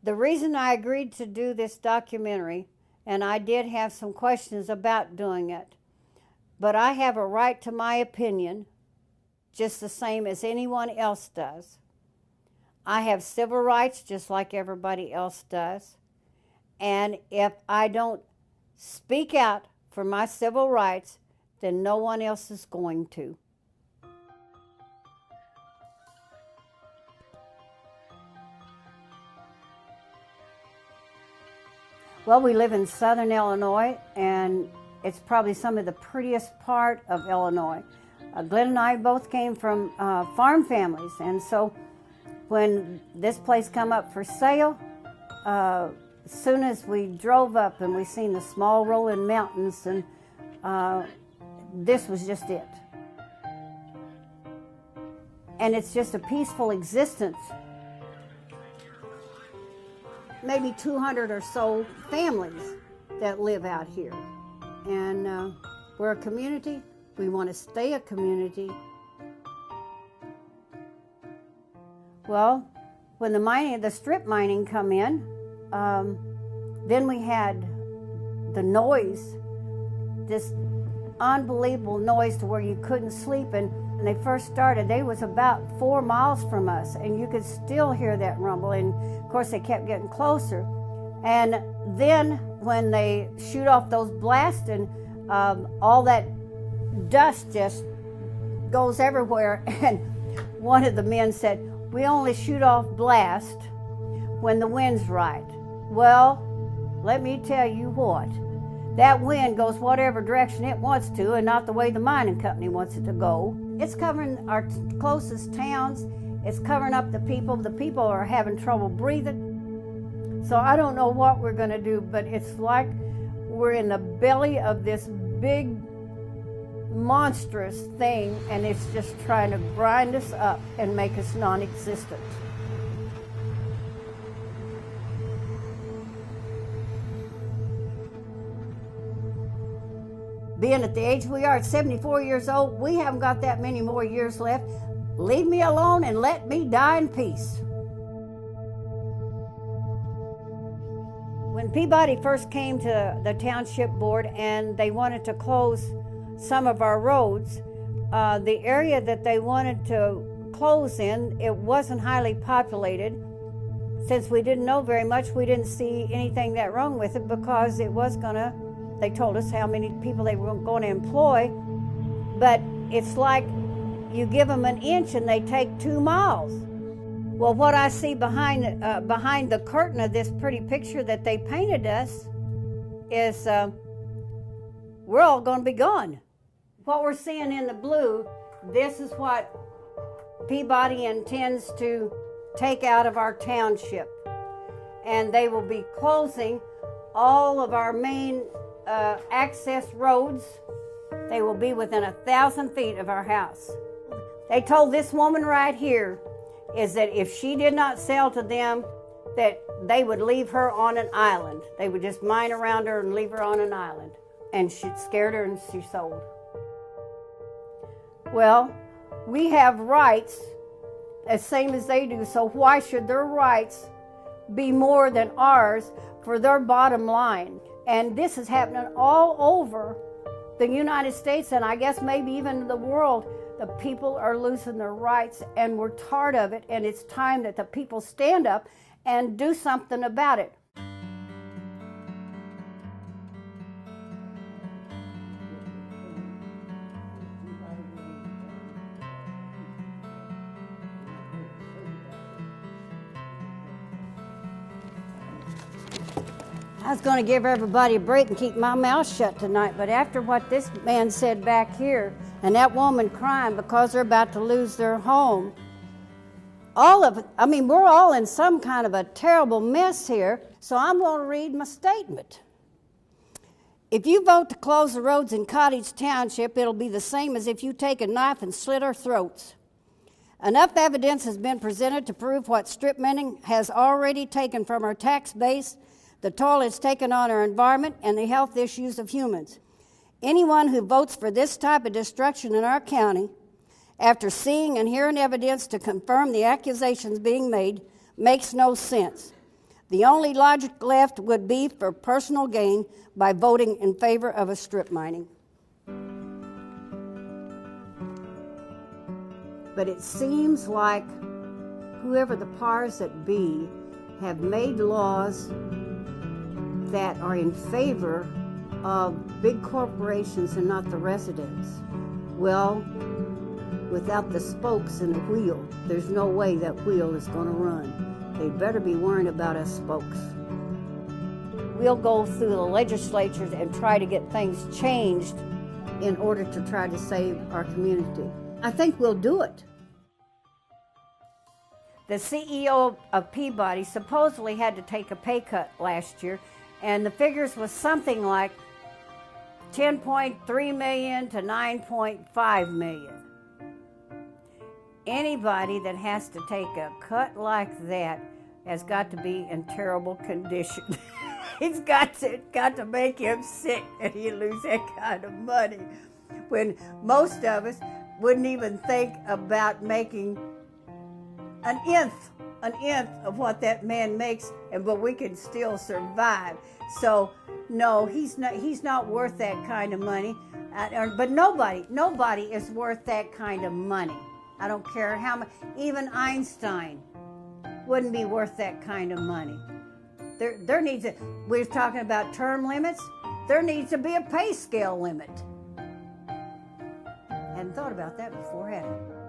The reason I agreed to do this documentary, and I did have some questions about doing it, but I have a right to my opinion just the same as anyone else does. I have civil rights just like everybody else does. And if I don't speak out for my civil rights, then no one else is going to. Well, we live in southern Illinois, and it's probably some of the prettiest part of Illinois. Glenn and I both came from farm families, and so when this place come up for sale, as soon as we drove up and we seen the small rolling mountains, and this was just it. And it's just a peaceful existence. Maybe 200 or so families that live out here. And we're a community. We want to stay a community. Well, when the strip mining come in, then we had the noise, this unbelievable noise to where you couldn't sleep. And when they first started, they was about 4 miles from us, and you could still hear that rumble. And of course, they kept getting closer. And then when they shoot off those blasts, and all that dust just goes everywhere. And one of the men said, "We only shoot off blast when the wind's right." Well, let me tell you what, that wind goes whatever direction it wants to, and not the way the mining company wants it to go. It's covering our closest towns. It's covering up the people. The people are having trouble breathing. So I don't know what we're going to do, but it's like we're in the belly of this big, monstrous thing, and it's just trying to grind us up and make us non-existent. Being at the age we are, at 74 years old, we haven't got that many more years left. Leave me alone and let me die in peace. When Peabody first came to the township board and they wanted to close some of our roads, the area that they wanted to close in, it wasn't highly populated. Since we didn't know very much, we didn't see anything that wrong with it, because it was gonna, they told us how many people they were going to employ, but it's like you give them an inch and they take 2 miles. Well, what I see behind the curtain of this pretty picture that they painted us is we're all going to be gone. What we're seeing in the blue, this is what Peabody intends to take out of our township. And they will be closing all of our main access roads. They will be within 1,000 feet of our house. They told this woman right here is that if she did not sell to them, that they would leave her on an island. They would just mine around her and leave her on an island. And she scared her and she sold. Well, we have rights as same as they do, so why should their rights be more than ours for their bottom line? And this is happening all over the United States, and I guess maybe even the world. The people are losing their rights, and we're tired of it, and it's time that the people stand up and do something about it. I was going to give everybody a break and keep my mouth shut tonight, but after what this man said back here, and that woman crying because they're about to lose their home, we're all in some kind of a terrible mess here, so I'm going to read my statement. If you vote to close the roads in Cottage Township, it'll be the same as if you take a knife and slit our throats. Enough evidence has been presented to prove what strip mining has already taken from our tax base, the toll it's taken on our environment, and the health issues of humans. Anyone who votes for this type of destruction in our county, after seeing and hearing evidence to confirm the accusations being made, makes no sense. The only logic left would be for personal gain by voting in favor of a strip mining. But it seems like whoever the powers that be have made laws that are in favor of big corporations and not the residents. Well, without the spokes in the wheel, there's no way that wheel is going to run. They better be worrying about us spokes. We'll go through the legislatures and try to get things changed in order to try to save our community. I think we'll do it. The CEO of Peabody supposedly had to take a pay cut last year, and the figures was something like $10.3 million to $9.5 million. Anybody that has to take a cut like that has got to be in terrible condition. It's got to make him sick that he lose that kind of money, when most of us wouldn't even think about making an nth of what that man makes, but we can still survive. So no, he's not worth that kind of money. But nobody is worth that kind of money. I don't care how much. Even Einstein wouldn't be worth that kind of money. There needs a. We're talking about term limits. There needs to be a pay scale limit. Hadn't thought about that before, had I?